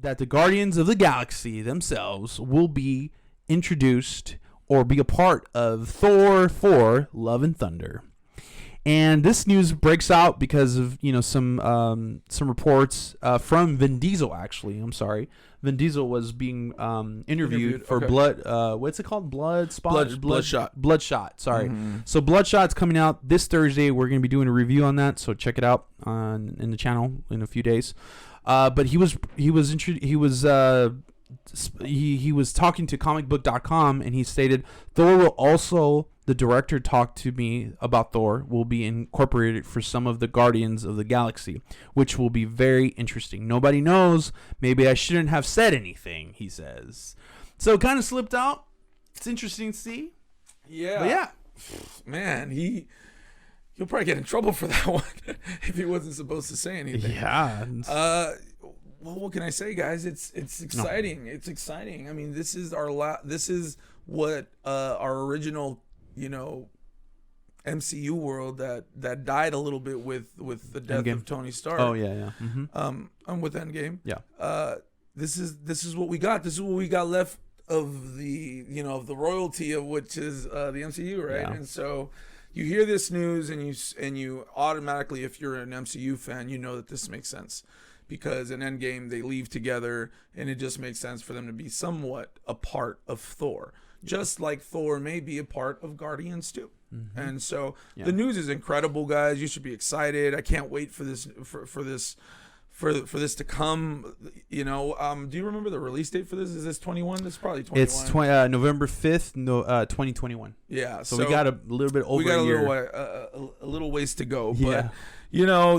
that the Guardians of the Galaxy themselves will be introduced or be a part of Thor 4 Love and Thunder. And this news breaks out because of some reports from Vin Diesel. Actually, I'm sorry, Vin Diesel was being interviewed for Blood. What's it called? Bloodshot. Sorry. Mm-hmm. So Bloodshot's coming out this Thursday. We're going to be doing a review on that. So check it out in the channel in a few days. But he was talking to comicbook.com, and he stated Thor will also. The director talked to me about Thor will be incorporated for some of the Guardians of the Galaxy, which will be very interesting. Nobody knows. Maybe I shouldn't have said anything, he says. So it kind of slipped out. It's interesting to see. Yeah. But yeah. Man, he'll probably get in trouble for that one if he wasn't supposed to say anything. Yeah. Well, what can I say, guys? It's exciting. No. It's exciting. I mean, this is what our original MCU world that died a little bit with the death Endgame. Of Tony Stark. Oh yeah. Mm-hmm. I'm with Endgame. Yeah. This is what we got. This is what we got left of the royalty of which is the MCU, right? Yeah. And so you hear this news and you automatically, if you're an MCU fan, you know that this makes sense. Because in Endgame they leave together, and it just makes sense for them to be somewhat a part of Thor. Just like Thor may be a part of Guardians too. Mm-hmm. And so the news is incredible, guys. You should be excited. I can't wait for this for this to come. Do you remember the release date for this? Is this 21? This is probably 21. It's November 5th, 2021. Yeah. So we got a little bit over a year. A little ways to go. Yeah. But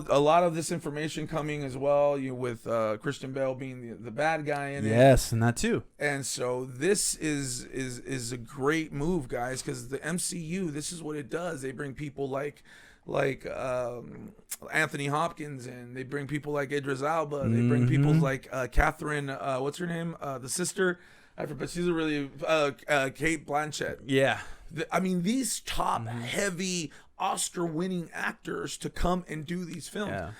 a lot of this information coming as well, with Christian Bale being the bad guy in it. Yes, and that too. And so this is a great move, guys, because the MCU, this is what it does. They bring people like Anthony Hopkins, and they bring people like Idris Elba. They bring people like Catherine, what's her name? The sister. I forget. She's a really Kate Blanchett. Yeah. I mean, these top heavy Oscar-winning actors to come and do these films. Yeah.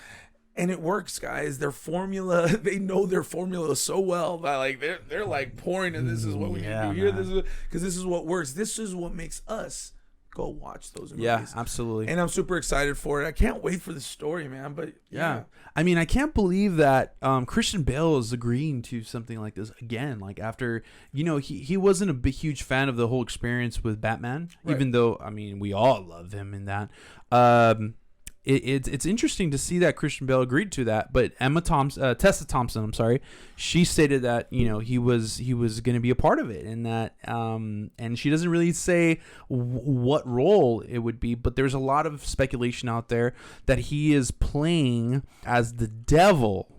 And it works, guys. Their formula, they know their formula so well that they're like pouring, and this is what we can do here. Because this is what works. This is what makes us go watch those movies. Yeah, absolutely. And I'm super excited for it. I can't wait for the story, man. But yeah. I mean, I can't believe that Christian Bale is agreeing to something like this again. Like after, he wasn't a big, huge fan of the whole experience with Batman, right. Even though, I mean, we all love him in that. It's interesting to see that Christian Bale agreed to that, but Tessa Thompson, she stated that he was going to be a part of it, and that and she doesn't really say what role it would be, but there's a lot of speculation out there that he is playing as the devil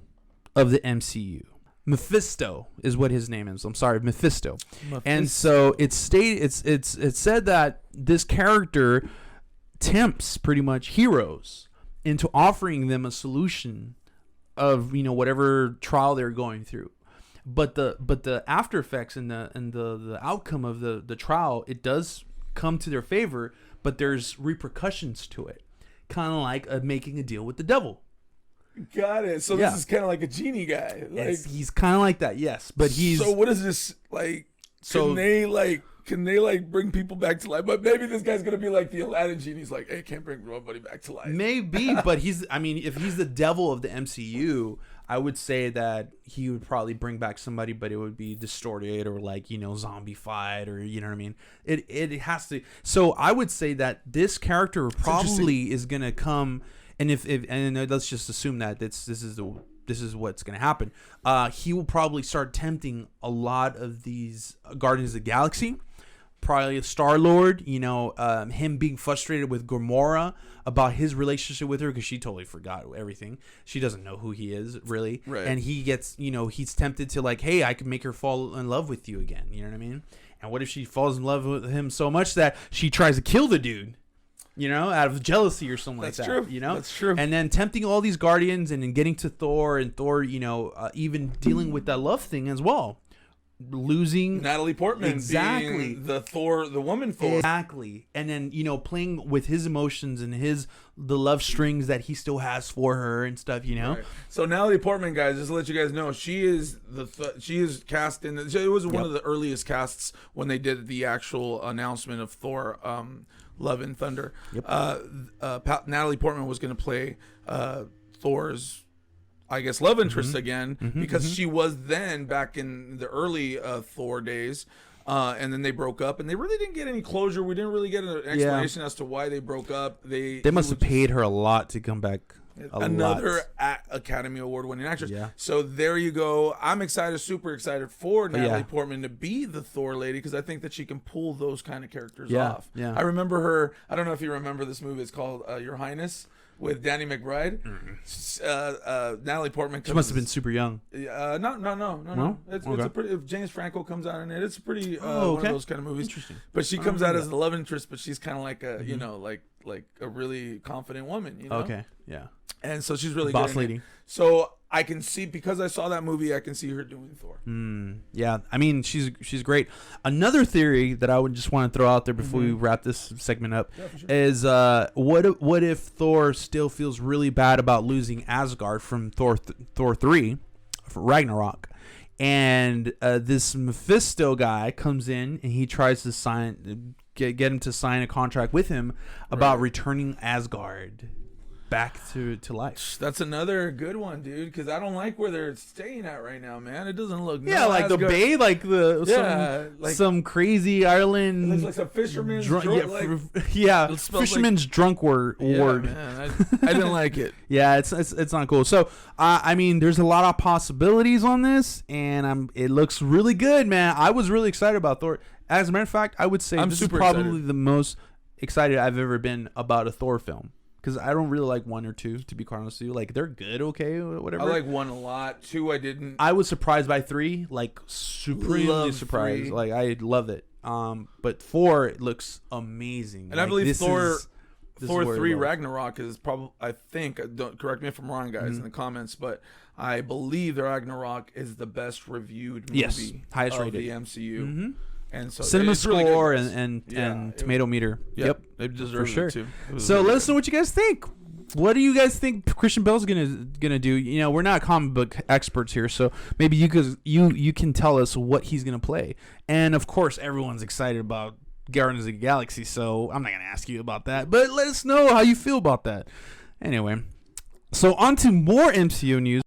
of the MCU. Mephisto is what his name is. Mephisto. And so it's said that this character tempts pretty much heroes into offering them a solution of whatever trial they're going through, but the after effects and the outcome of the trial, it does come to their favor, but there's repercussions to it, kind of like making a deal with the devil. Got it. So this is kind of like a genie guy. He's kind of like that, yes, but he's. So what is this like? Can they bring people back to life? But maybe this guy's gonna be like the Aladdin genie. He's like, hey, can't bring nobody back to life. Maybe, but if he's the devil of the MCU, I would say that he would probably bring back somebody, but it would be distorted or zombified, or you know what I mean. It has to. So I would say that this character probably is gonna come, and and let's just assume that this is what's going to happen. He will probably start tempting a lot of these Guardians of the Galaxy. Probably Star-Lord, him being frustrated with Gamora about his relationship with her because she totally forgot everything. She doesn't know who he is, really. Right. And he gets, he's tempted to hey, I could make her fall in love with you again. You know what I mean? And what if she falls in love with him so much that she tries to kill the dude? Out of jealousy or something like that. That's true. That's true. And then tempting all these Guardians and then getting to Thor, and Thor, even dealing with that love thing as well. losing Natalie Portman exactly being the woman Thor. Exactly. And then, playing with his emotions and the love strings that he still has for her and stuff, Right. So Natalie Portman, guys, just to let you guys know, she is she is cast in it was one of the earliest casts when they did the actual announcement of Thor Love and Thunder. Yep. Natalie Portman was going to play Thor's, I guess, love interest again, because she was then back in the early Thor days, and then they broke up, and they really didn't get any closure. We didn't really get an explanation as to why they broke up. They must have paid her a lot to come back. Another Academy Award winning actress. Yeah. So there you go. I'm excited, super excited for Natalie Portman to be the Thor lady, because I think that she can pull those kind of characters off. Yeah. I remember her. I don't know if you remember this movie. It's called Your Highness, with Danny McBride. Natalie Portman. She must have been super young. No. It's a pretty. If James Franco comes out in it, it's a pretty one of those kind of movies. Interesting. But she comes out as the love interest, but she's kind of like a like a really confident woman. Okay. Yeah. And so she's really boss good lady. So I can see, because I saw that movie, I can see her doing Thor. Yeah, I mean, she's great. Another theory that I would just want to throw out there before we wrap this segment up is what if Thor still feels really bad about losing Asgard from Thor 3 for Ragnarok, and this Mephisto guy comes in and he tries to get him to sign a contract with him about returning Asgard back to life. That's another good one, dude, because I don't like where they're staying at right now, man. It doesn't look like the Bay, like some crazy island. It looks like some fisherman's fisherman's drunk ward. Man, I didn't like it. Yeah, it's not cool. So I mean, there's a lot of possibilities on this, and it looks really good, man. I was really excited about Thor. As a matter of fact, I would say this is probably the most excited I've ever been about a Thor film. Because I don't really like 1 or 2, to be quite honest with you. Like, they're good, okay, whatever. I like 1 a lot. 2, I didn't. I was surprised by 3, like, supremely surprised. 3. Like, I love it. But 4, it looks amazing. And I believe Thor 3 Ragnarok is probably, I think, don't correct me if I'm wrong, guys, in the comments, but I believe the Ragnarok is the best reviewed movie highest of rated. the MCU. And so cinema score really and tomato meter. Yep, it deserves for sure. it too. So let us know what you guys think. What do you guys think Christian Bale's gonna do? We're not comic book experts here, so maybe you can tell us what he's gonna play. And of course, everyone's excited about Guardians of the Galaxy, so I'm not gonna ask you about that. But let us know how you feel about that. Anyway, so on to more MCU news.